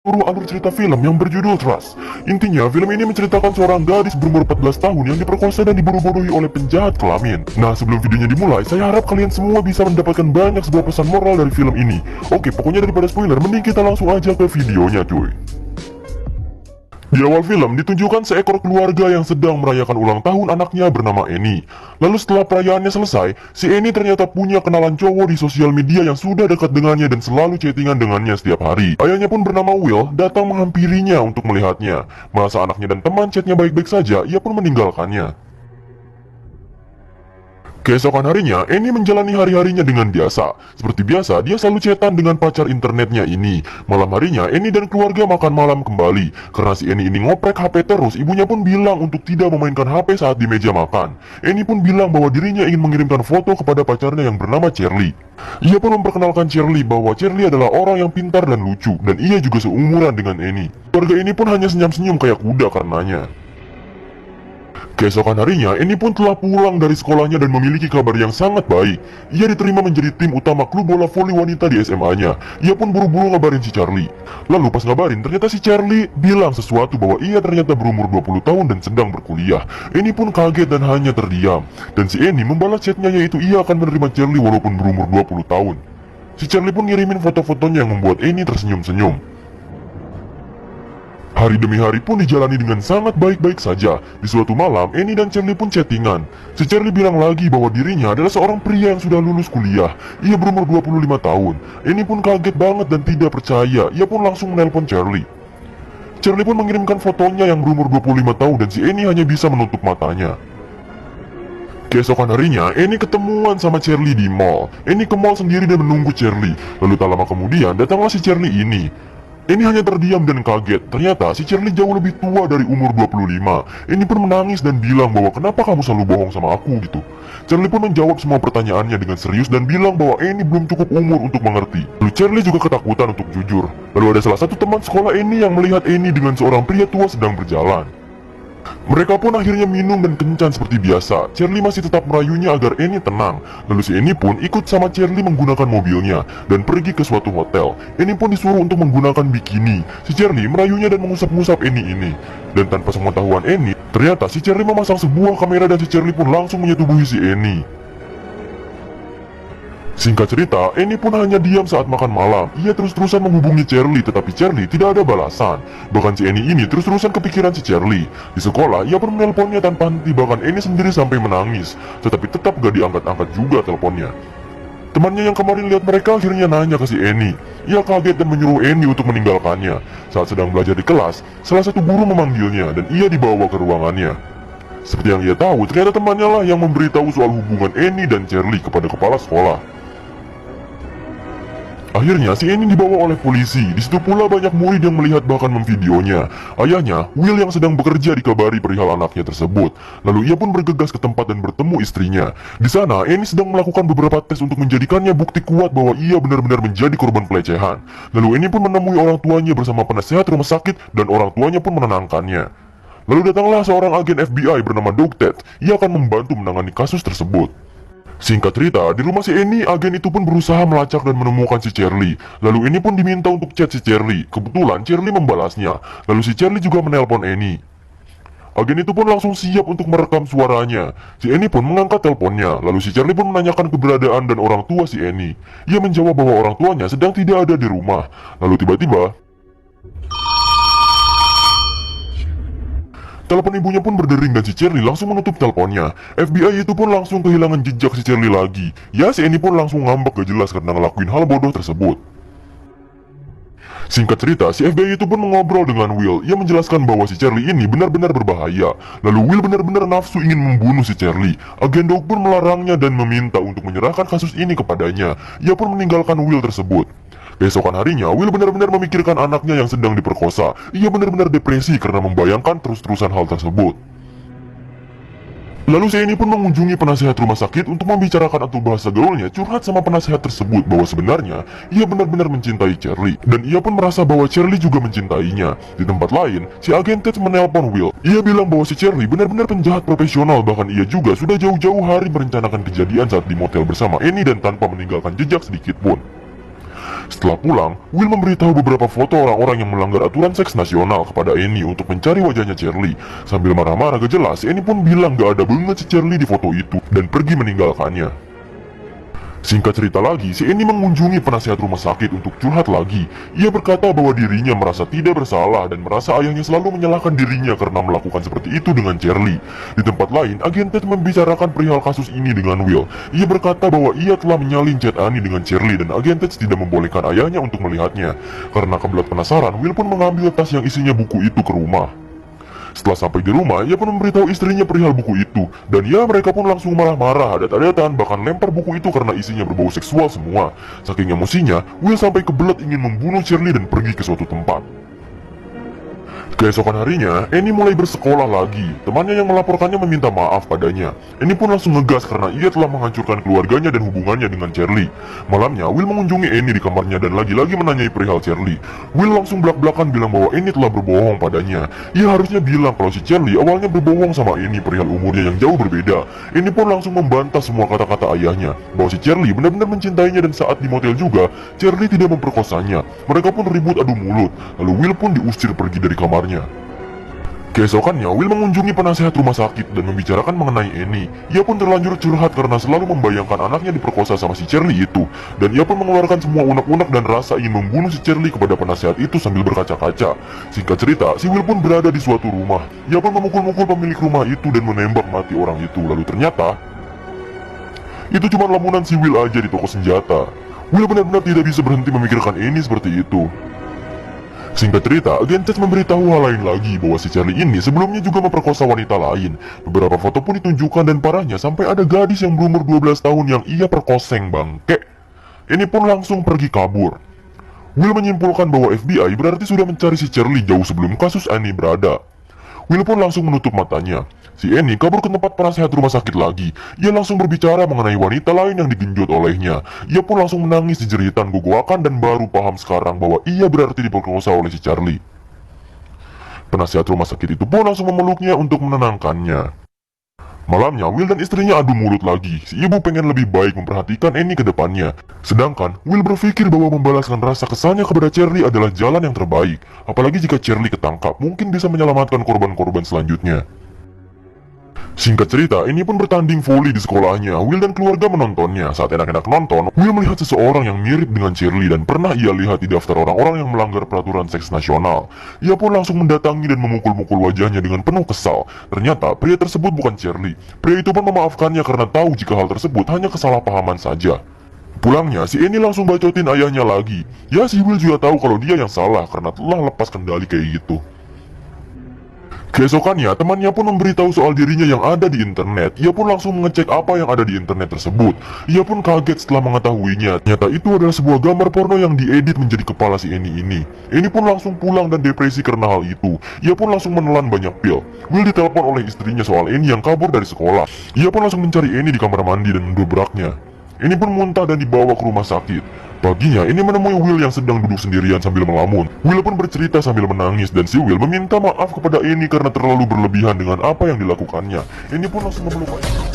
seluruh alur cerita film yang berjudul Trust. Intinya, film ini menceritakan seorang gadis berumur 14 tahun yang diperkosa dan dibodoh-bodohi oleh penjahat kelamin. Nah, sebelum videonya dimulai, saya harap kalian semua bisa mendapatkan banyak sebuah pesan moral dari film ini. Oke, pokoknya daripada spoiler, mending kita langsung aja ke videonya cuy. Di awal film ditunjukkan seekor keluarga yang sedang merayakan ulang tahun anaknya bernama Annie. Lalu setelah perayaannya selesai, si Annie ternyata punya kenalan cowok di sosial media yang sudah dekat dengannya dan selalu chattingan dengannya setiap hari. Ayahnya pun bernama Will datang menghampirinya untuk melihatnya. Merasa anaknya dan teman chatnya baik-baik saja, ia pun meninggalkannya. Keesokan harinya, Annie menjalani hari-harinya dengan biasa. Seperti biasa, dia selalu chatan dengan pacar internetnya ini. Malam harinya, Annie dan keluarga makan malam kembali. Karena si Annie ini ngoprek HP terus, ibunya pun bilang untuk tidak memainkan HP saat di meja makan. Annie pun bilang bahwa dirinya ingin mengirimkan foto kepada pacarnya yang bernama Charlie. Ia pun memperkenalkan Charlie bahwa Charlie adalah orang yang pintar dan lucu, dan ia juga seumuran dengan Annie. Keluarga ini pun hanya senyum-senyum kayak kuda karenanya. Keesokan harinya, Annie pun telah pulang dari sekolahnya dan memiliki kabar yang sangat baik. Ia diterima menjadi tim utama klub bola voli wanita di SMA-nya. Ia pun buru-buru ngabarin si Charlie. Lalu pas ngabarin, ternyata si Charlie bilang sesuatu bahwa ia ternyata berumur 20 tahun dan sedang berkuliah. Annie pun kaget dan hanya terdiam. Dan si Annie membalas chatnya yaitu ia akan menerima Charlie walaupun berumur 20 tahun. Si Charlie pun ngirimin foto-fotonya yang membuat Annie tersenyum-senyum. Hari demi hari pun dijalani dengan sangat baik-baik saja. Di suatu malam, Annie dan Charlie pun chattingan. Si Charlie bilang lagi bahwa dirinya adalah seorang pria yang sudah lulus kuliah. Ia berumur 25 tahun. Annie pun kaget banget dan tidak percaya. Ia pun langsung menelpon Charlie. Charlie pun mengirimkan fotonya yang berumur 25 tahun dan si Annie hanya bisa menutup matanya. Keesokan harinya, Annie ketemuan sama Charlie di mall. Annie ke mall sendiri dan menunggu Charlie. Lalu tak lama kemudian, datanglah si Charlie ini. Annie hanya terdiam dan kaget. Ternyata si Charlie jauh lebih tua dari umur 25. Annie pun menangis dan bilang bahwa kenapa kamu selalu bohong sama aku gitu. Charlie pun menjawab semua pertanyaannya dengan serius dan bilang bahwa Annie belum cukup umur untuk mengerti. Lalu Charlie juga ketakutan untuk jujur. Lalu ada salah satu teman sekolah Annie yang melihat Annie dengan seorang pria tua sedang berjalan. Mereka pun akhirnya minum dan kencan seperti biasa. Charlie masih tetap merayunya agar Annie tenang. Lalu si Annie pun ikut sama Charlie menggunakan mobilnya dan pergi ke suatu hotel. Annie pun disuruh untuk menggunakan bikini. Si Charlie merayunya dan mengusap-ngusap Annie ini. Dan tanpa sepengetahuan Annie, ternyata si Charlie memasang sebuah kamera dan si Charlie pun langsung menyetubuhi si Annie. Singkat cerita, Annie pun hanya diam saat makan malam. Ia terus-terusan menghubungi Charlie, tetapi Charlie tidak ada balasan. Bahkan si Annie ini terus-terusan kepikiran si Charlie. Di sekolah, ia pun menelponnya tanpa henti, bahkan Annie sendiri sampai menangis. Tetapi tetap gak diangkat-angkat juga teleponnya. Temannya yang kemarin lihat mereka akhirnya nanya ke si Annie. Ia kaget dan menyuruh Annie untuk meninggalkannya. Saat sedang belajar di kelas, salah satu guru memanggilnya dan ia dibawa ke ruangannya. Seperti yang ia tahu, ternyata temannya lah yang memberitahu soal hubungan Annie dan Charlie kepada kepala sekolah. Akhirnya si Annie dibawa oleh polisi. Di situ pula banyak murid yang melihat bahkan memvideonya. Ayahnya, Will yang sedang bekerja dikabari perihal anaknya tersebut. Lalu ia pun bergegas ke tempat dan bertemu istrinya. Di sana, Annie sedang melakukan beberapa tes untuk menjadikannya bukti kuat bahwa ia benar-benar menjadi korban pelecehan. Lalu Annie pun menemui orang tuanya bersama penasehat rumah sakit dan orang tuanya pun menenangkannya. Lalu datanglah seorang agen FBI bernama Doug Ted. Ia akan membantu menangani kasus tersebut. Singkat cerita, di rumah si Annie, agen itu pun berusaha melacak dan menemukan si Charlie. Lalu Annie pun diminta untuk chat si Charlie. Kebetulan Charlie membalasnya. Lalu si Charlie juga menelpon Annie. Agen itu pun langsung siap untuk merekam suaranya. Si Annie pun mengangkat teleponnya. Lalu si Charlie pun menanyakan keberadaan dan orang tua si Annie. Ia menjawab bahwa orang tuanya sedang tidak ada di rumah. Lalu tiba-tiba telepon ibunya pun berdering dan si Charlie langsung menutup teleponnya. FBI itu pun langsung kehilangan jejak si Charlie lagi. Ya, si Annie pun langsung ngambek gak jelas karena ngelakuin hal bodoh tersebut. Singkat cerita, si FBI itu pun mengobrol dengan Will. Ia menjelaskan bahwa si Charlie ini benar-benar berbahaya. Lalu Will benar-benar nafsu ingin membunuh si Charlie. Agen Doug pun melarangnya dan meminta untuk menyerahkan kasus ini kepadanya. Ia pun meninggalkan Will tersebut. Keesokan harinya, Will benar-benar memikirkan anaknya yang sedang diperkosa. Ia benar-benar depresi karena membayangkan terus-terusan hal tersebut. Lalu si Annie pun mengunjungi penasehat rumah sakit untuk membicarakan atau bahasa gaulnya curhat sama penasehat tersebut bahwa sebenarnya ia benar-benar mencintai Charlie. Dan ia pun merasa bahwa Charlie juga mencintainya. Di tempat lain, si agen Ted menelpon Will. Ia bilang bahwa si Charlie benar-benar penjahat profesional, bahkan ia juga sudah jauh-jauh hari merencanakan kejadian saat di motel bersama Annie dan tanpa meninggalkan jejak sedikit pun. Setelah pulang, Will memberitahu beberapa foto orang-orang yang melanggar aturan seks nasional kepada Annie untuk mencari wajahnya Charlie. Sambil marah-marah gak jelas, Annie pun bilang gak ada banget si Charlie di foto itu dan pergi meninggalkannya. Singkat cerita lagi, si Annie mengunjungi penasihat rumah sakit untuk curhat lagi. Ia berkata bahwa dirinya merasa tidak bersalah dan merasa ayahnya selalu menyalahkan dirinya karena melakukan seperti itu dengan Charlie. Di tempat lain, agen Ted membicarakan perihal kasus ini dengan Will. Ia berkata bahwa ia telah menyalin chat Annie dengan Charlie dan agen Ted tidak membolehkan ayahnya untuk melihatnya. Karena kebelat penasaran, Will pun mengambil tas yang isinya buku itu ke rumah. Setelah sampai di rumah, ia pun memberitahu istrinya perihal buku itu. Dan ya, mereka pun langsung marah-marah, adat-adatan, bahkan lempar buku itu karena isinya berbau seksual semua. Saking emosinya, Will sampai kebelet ingin membunuh Charlie dan pergi ke suatu tempat. Keesokan harinya, Annie mulai bersekolah lagi. Temannya yang melaporkannya meminta maaf padanya. Annie pun langsung ngegas karena ia telah menghancurkan keluarganya dan hubungannya dengan Charlie. Malamnya, Will mengunjungi Annie di kamarnya dan lagi-lagi menanyai perihal Charlie. Will langsung belak-belakan bilang bahwa Annie telah berbohong padanya. Ia harusnya bilang kalau si Charlie awalnya berbohong sama Annie perihal umurnya yang jauh berbeda. Annie pun langsung membantah semua kata-kata ayahnya, bahwa si Charlie benar-benar mencintainya dan saat di motel juga, Charlie tidak memperkosanya. Mereka pun ribut adu mulut, lalu Will pun diusir pergi dari kamarnya. Keesokannya, Will mengunjungi penasehat rumah sakit dan membicarakan mengenai Annie. Ia pun terlanjur curhat karena selalu membayangkan anaknya diperkosa sama si Charlie itu. Dan ia pun mengeluarkan semua unek-unek dan rasa ingin membunuh si Charlie kepada penasehat itu sambil berkaca-kaca. Singkat cerita, si Will pun berada di suatu rumah. Ia pun memukul-mukul pemilik rumah itu dan menembak mati orang itu. Lalu ternyata, itu cuma lamunan si Will aja di toko senjata. Will benar-benar tidak bisa berhenti memikirkan Annie seperti itu. Singkat cerita, agen Ted memberitahu hal lain lagi bahwa si Charlie ini sebelumnya juga memperkosa wanita lain. Beberapa foto pun ditunjukkan dan parahnya sampai ada gadis yang berumur 12 tahun yang ia perkoseng bangke. Ini pun langsung pergi kabur. Will menyimpulkan bahwa FBI berarti sudah mencari si Charlie jauh sebelum kasus Annie berada. Will pun langsung menutup matanya. Si Annie kabur ke tempat penasehat rumah sakit lagi. Ia langsung berbicara mengenai wanita lain yang digenjot olehnya. Ia pun langsung menangis di jeritan gogoakan dan baru paham sekarang bahwa ia berarti diperkosa oleh si Charlie. Penasihat rumah sakit itu pun langsung memeluknya untuk menenangkannya. Malamnya, Will dan istrinya adu mulut lagi. Si ibu pengen lebih baik memperhatikan Annie ke depannya. Sedangkan, Will berpikir bahwa membalaskan rasa kesalnya kepada Charlie adalah jalan yang terbaik. Apalagi jika Charlie ketangkap, mungkin bisa menyelamatkan korban-korban selanjutnya. Singkat cerita, ini pun bertanding voli di sekolahnya. Will dan keluarga menontonnya. Saat enak-enak nonton, Will melihat seseorang yang mirip dengan Charlie dan pernah ia lihat di daftar orang-orang yang melanggar peraturan seks nasional. Ia pun langsung mendatangi dan memukul-mukul wajahnya dengan penuh kesal. Ternyata, pria tersebut bukan Charlie. Pria itu pun memaafkannya karena tahu jika hal tersebut hanya kesalahpahaman saja. Pulangnya, si Annie langsung bacotin ayahnya lagi. Ya, si Will juga tahu kalau dia yang salah karena telah lepas kendali kayak gitu. Keesokannya, temannya pun memberitahu soal dirinya yang ada di internet. Ia pun langsung mengecek apa yang ada di internet tersebut. Ia pun kaget setelah mengetahuinya. Ternyata itu adalah sebuah gambar porno yang diedit menjadi kepala si Annie ini. Annie pun langsung pulang dan depresi karena hal itu. Ia pun langsung menelan banyak pil. Will ditelepon oleh istrinya soal Annie yang kabur dari sekolah. Ia pun langsung mencari Annie di kamar mandi dan mendobraknya. Annie pun muntah dan dibawa ke rumah sakit. Paginya, ini menemui Will yang sedang duduk sendirian sambil melamun. Will pun bercerita sambil menangis dan si Will meminta maaf kepada Annie karena terlalu berlebihan dengan apa yang dilakukannya. Annie pun langsung memeluk ayahnya.